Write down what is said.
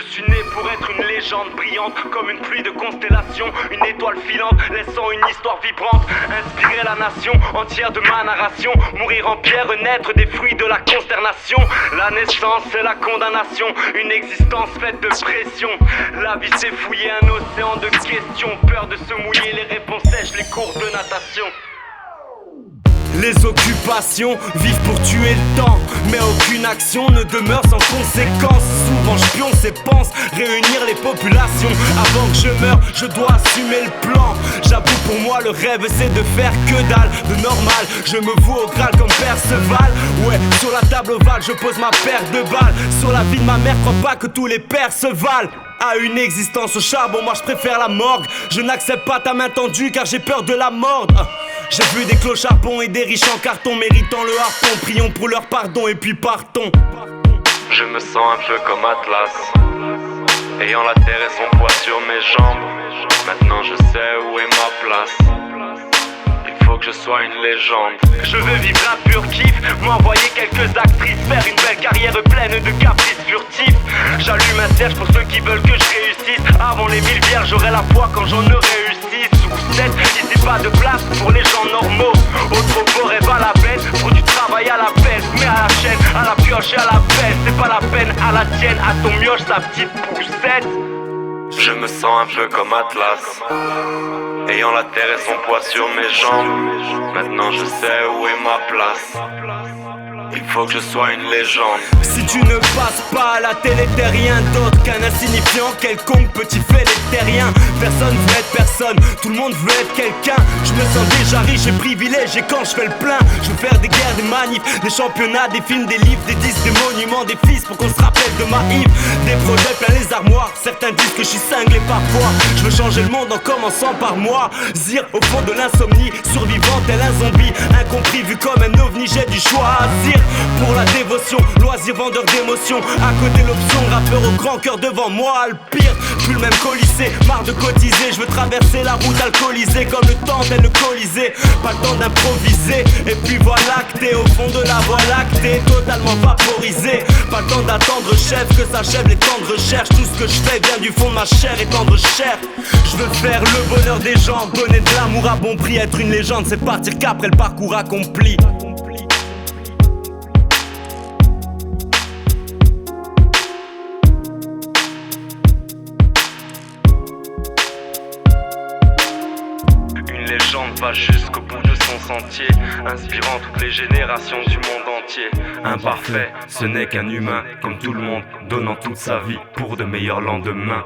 suis né pour être une légende brillante, comme une pluie de constellations, une étoile filante, laissant une histoire vibrante, inspirer la nation entière de ma narration, mourir en pierre, renaître des fruits de la consternation. La naissance c'est la condamnation, une existence faite de pression. La vie c'est fouiller un océan de questions, peur de se mouiller, les réponses sèches, les cours de natation. Les occupations vivent pour tuer le temps, mais aucune action ne demeure sans conséquence. Souvent je pionce et pense réunir les populations. Avant que je meure, je dois assumer le plan. J'avoue pour moi le rêve c'est de faire que dalle de normal. Je me voue au Graal comme Perceval. Ouais, sur la table ovale je pose ma paire de balles. Sur la vie de ma mère, crois pas que tous les pères se valent. À une existence au charbon, moi je préfère la morgue. Je n'accepte pas ta main tendue car j'ai peur de la mordre. J'ai vu des clochards ponts et des riches en carton méritant le harpon. Prions pour leur pardon et puis partons. Je me sens un peu comme Atlas, ayant la terre et son poids sur mes jambes. Maintenant je sais où est ma place. Il faut que je sois une légende. Je veux vivre un pur kiff, m'envoyer quelques actrices, faire une belle carrière pleine de caprices furtifs. J'allume un cierge pour ceux qui veulent que je réussisse. Avant les 1000 vierges, j'aurai la foi quand j'en aurai eu 6 ou 7. Ici pas de place pour les gens normaux. Au trop beau rêve à la bête, faut du travail à la pelle. Mais à la chaîne, à la pioche et à la pelle. C'est pas la peine à la tienne, à ton mioche, sa petite poussette. Je me sens un peu comme Atlas, ayant la terre et son poids sur mes jambes. Maintenant je sais où est ma place. Il faut que je sois une légende. Si tu ne passes pas à la télé, t'es rien d'autre qu'un insignifiant, quelconque petit fait terrien. Personne veut être personne, tout le monde veut être quelqu'un. Je me sens déjà riche et privilégié quand je fais le plein. Je veux faire des guerres, des manifs, des championnats, des films, des livres, des disques, des monuments, des fils pour qu'on se rappelle de ma Yves. Des projets plein les armoires, certains disent que je suis cinglé parfois. Je veux changer le monde en commençant par moi. Zir au fond de l'insomnie, survivant tel un zombie. Incompris vu comme un ovni, j'ai dû choisir. Pour la dévotion, loisir vendeur d'émotions. À côté l'option, rappeur au grand cœur devant moi. Le pire, plus le même colisée, marre de cotiser. Je veux traverser la route alcoolisée comme le temps tel le Colisée. Pas le temps d'improviser, et puis voilà que t'es au fond de la voie lactée, totalement vaporisé. Pas le temps d'attendre chef, que s'achève les temps de recherche. Tout ce que je fais vient du fond de ma chair et tendre chair. Je veux faire le bonheur des gens, donner de l'amour à bon prix. Être une légende, c'est partir qu'après le parcours accompli. Une légende va jusqu'au bout de son sentier, inspirant toutes les générations du monde entier. Imparfait, ce n'est qu'un humain, comme tout le monde, donnant toute sa vie pour de meilleurs lendemains.